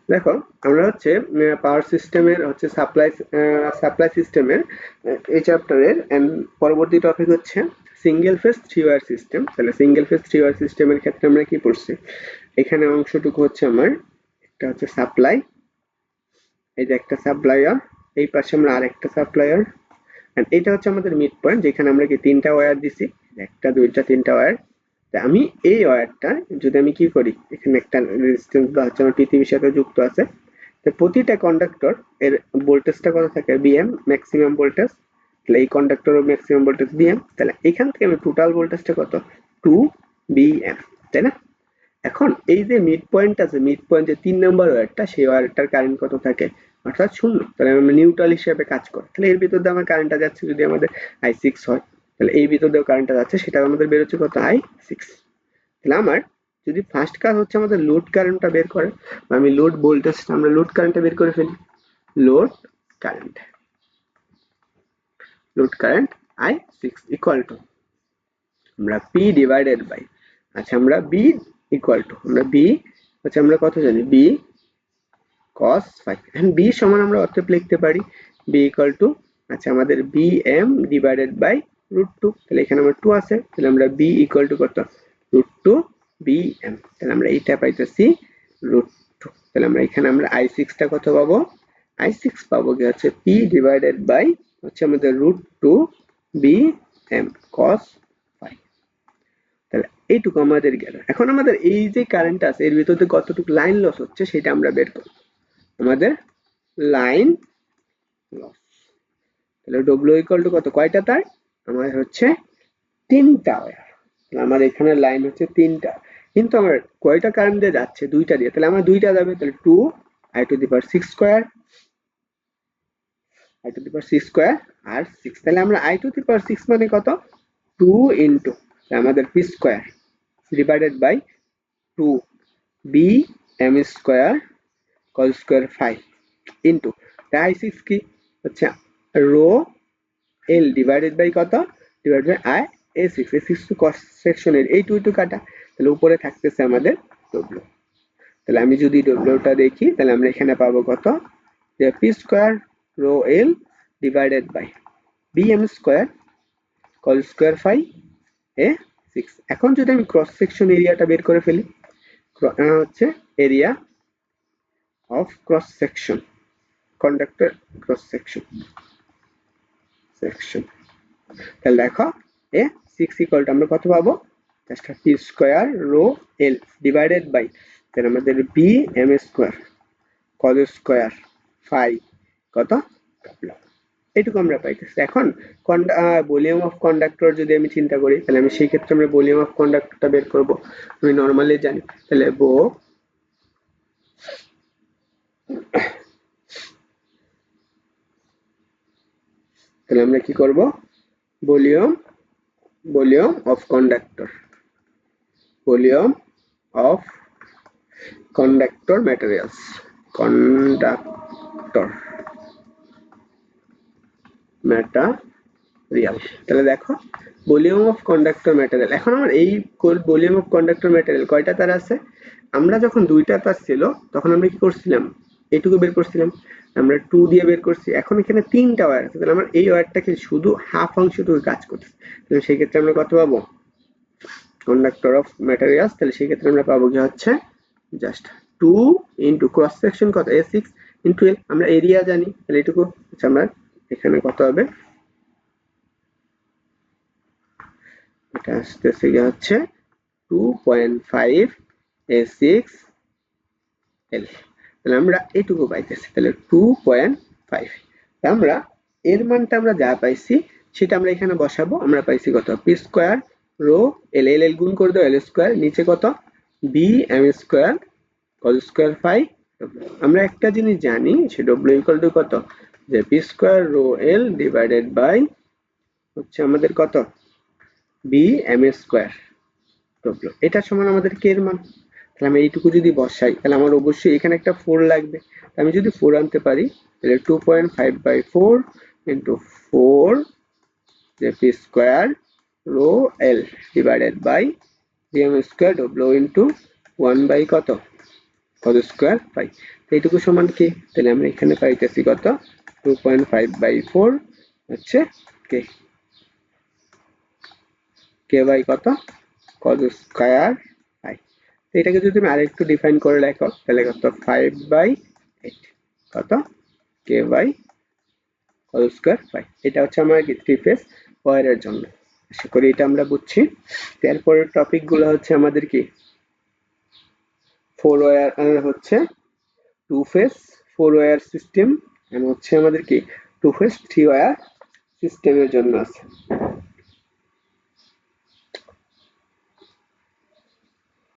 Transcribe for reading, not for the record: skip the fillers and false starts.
দেখো আমরা হচ্ছে পাওয়ার সিস্টেমের হচ্ছে সাপ্লাই সিস্টেমের এই চ্যাপ্টারের পরবর্তী টপিক হচ্ছে single phase three wire system. তাহলে সিঙ্গেল ফেজ থ্রি ওয়্যার সিস্টেমের ক্ষেত্রে আমরা কি পড়ছি, এখানে অংশটুকু হচ্ছে আমার একটা হচ্ছে সাপ্লাই, এই যে একটা সাপ্লায়ার, এই পাশে আমরা আরেকটা সাপ্লায়ার, এন্ড এটা হচ্ছে আমাদের মিড পয়েন্ট যেখানে আমরা কি তিনটা ওয়্যার দিছি, একটা দুইটা তিনটা ওয়্যার। তা আমি এই ওয়্যারটা যদি আমি কি করি, এখানে একটা রেজিস্ট্যান্স বা হচ্ছে আমার পৃথিবীর সাথে যুক্ত আছে, তো প্রতিটা কন্ডাক্টর এর ভোল্টেজটা কত থাকে, বিএম ম্যাক্সিমাম ভোল্টেজ। তাহলে এই কন্ডাক্টরের ম্যাক্সিমাম ভোল্টেজ বিএম, তাহলে এখান থেকে আমি টোটাল ভোল্টেজটা কত, 2 বিএম, তাই না? এখন এই যে মিড পয়েন্ট আছে, মিড পয়েন্ট যে 3 নাম্বার ওয়্যারটা, সেই ওয়্যারটার কারেন্ট কত থাকে, অর্থাৎ 0। তাহলে আমরা নিউট্রাল হিসেবে কাজ করে, তাহলে এর ভিতর দিয়ে আমার কারেন্টটা যাচ্ছে যদি আমাদের I6 হয়, তাহলে এই ভিতর দিয়েও কারেন্টটা যাচ্ছে, সেটা আমাদের বের হচ্ছে কত, I6। তাহলে আমার যদি ফার্স্ট কাজ হচ্ছে আমাদের লোড কারেন্টটা বের করে, বা আমি লোড ভোল্টেজটা, আমরা লোড কারেন্টটা বের করে ফেলি। Load current, load current I6 equal to আমরা P ডিভাইডেড বাই, আচ্ছা আমরা B ইকুয়াল টু, আমরা B হচ্ছে আমরা কত জানি, B cos phi, and B সমান আমরা অতএব লিখতে পারি B ইকুয়াল টু, আচ্ছা আমাদের BM ডিভাইডেড বাই √2, তাহলে এখানে আমার 2 আছে, তাহলে আমরা B ইকুয়াল টু কত, √2 BM, তাহলে আমরা এইটা পাইতেছি √2। তাহলে আমরা এখানে আমরা I6 টা কত পাবো, I6 পাবো কি হচ্ছে P ডিভাইডেড বাই হচ্ছে আমাদের √2 BM cos phi। তাহলে এইটুকু আমাদের গেল। এখন আমাদের এই যে কারেন্ট আছে এর ভিতর দিয়ে কতটুকু লাইন লস হচ্ছে সেটা আমরা বের করব, আমাদের লাইন লস। তাহলে ডব্লিউ ইকুয়াল টু কত, কয়টা তার, আমার হচ্ছে তিনটা ওয়্যার, আমার এখানে লাইন হচ্ছে তিনটা, কিন্তু আমার কয়টা কারেন্ট দিয়ে যাচ্ছে, দুইটা দিয়ে, তাহলে আমার দুইটা যাবে, তাহলে 2 I⁶² স্কয়ার, I⁶ স্কয়ার আর 6, তাহলে আমরা I⁶ মানে কত, 2 ইন্টু আমাদের P square divided by 2 B M square cos square 5 into I6 কি হচ্ছে রো এল ডিভাইডেড বাই কত, divide by I A6, A6 to cos সেকশনের এই টু কাটা, তাহলে উপরে থাকতেছে আমাদের ডব্লিউ। তাহলে আমি যদি ডব্লিউটা দেখি, তাহলে আমরা এখানে পাবো কত, যে P square rho L divided by B M square cos square 5 A6। এখন যদি আমি ক্রস সেকশন এরিয়াটা বের করে ফেলি, হচ্ছে area of cross section, conductor cross section, তাহলে দেখো A6 ইকুয়াল টু আমরা কত পাবো, just P square rho L divided by, তাহলে আমাদের B M square cos square 5 কত, এইটুকু আমরা পাইতেছি। এখন ভলিউম অফ কন্ডাক্টর যদি আমি চিন্তা করি, তাহলে আমি সেই ক্ষেত্রে আমরা ভলিউম অফ কন্ডাক্টরটা বের করব, আমি নরমালি জানি, তাহলে তাহলে আমরা কি করব, volume of conductor, volume of conductor materials, conductor material. তাহলে দেখো ভলিউম অফ কন্ডাক্টর ম্যাটেরিয়াল, এখন আমার এই ভলিউম অফ কন্ডাক্টর ম্যাটেরিয়াল কয়টা তার আছে, আমরা যখন দুইটা তার ছিল তখন আমরা কি করছিলাম, এইটুকু বের করছিলাম, আমরা 2 দিয়ে বের করছি, এখন এখানে তিনটা ওয়্যার আছে, তাহলে আমার এই ওয়্যারটাকে শুধু হাফ অংশটুকু কাজ করছে, তাহলে সেই ক্ষেত্রে আমরা কত পাবো, কন্ডাক্টর অফ ম্যাটেরিয়ালস, তাহলে সেই ক্ষেত্রে আমরা পাবো কি হচ্ছে জাস্ট 2 ইন্টু ক্রস সেকশন কত A6 ইন্টু L, আমরা এরিয়া জানি, তাহলে এটুকু আচ্ছা আমরা এখানে কত হবে, এটা আসতেছে গিয়ে হচ্ছে 2.5 A6 L, তাহলে আমরা এইটুকু পাইতেছি, তাহলে 2.5, আমরা এর মানটা আমরা যা পাইছি সেটা আমরা এখানে বসাবো, আমরা পাইছি কত, P square rho L, L গুণ করে দাও এল স্কয়ার, নিচে কত B M square cos square 5, আমরা একটা জিনিস জানি সে ডব্লিউ ইকুয়াল টু কত, যে P square rho L divided by হচ্ছে আমাদের কত বি এম স্কয়ার ডব্লিউ, এটা সমান আমাদের কে এর মান, তাহলে আমি এইটুকু যদি বসাই তাহলে আমার অবশ্যই এখানে একটা 4 লাগবে, আমি যদি 4 আনতে পারি তাহলে 2.5 বাই 4 ইন্টু 4 যে P square rho L divided by B M square W into 1 by কত cos স্কয়ার পাই। তো এইটুকু সমান কি, তাহলে আমরা এখানে পাইতেছি কত 2.5/4 হচ্ছে কে, কে বাই কত cos স্কয়ার পাই। এটাকে যদি তুমি আরেকটু ডিফাইন করে লেখো তাহলে কত 5/8 কত কে বাই cos স্কয়ার পাই। এটা হচ্ছে আমার কি থ্রি ফেজ ওয়্যারের জন্য। আশা করি এটা আমরা বুঝছি। এরপরের টপিক গুলো হচ্ছে আমাদের কি ফোর ওয়্যার হচ্ছে two phase four wire system, হচ্ছে আমাদের কি টু ফেজ থ্রি ওয়্যার সিস্টেমের জন্য আছে।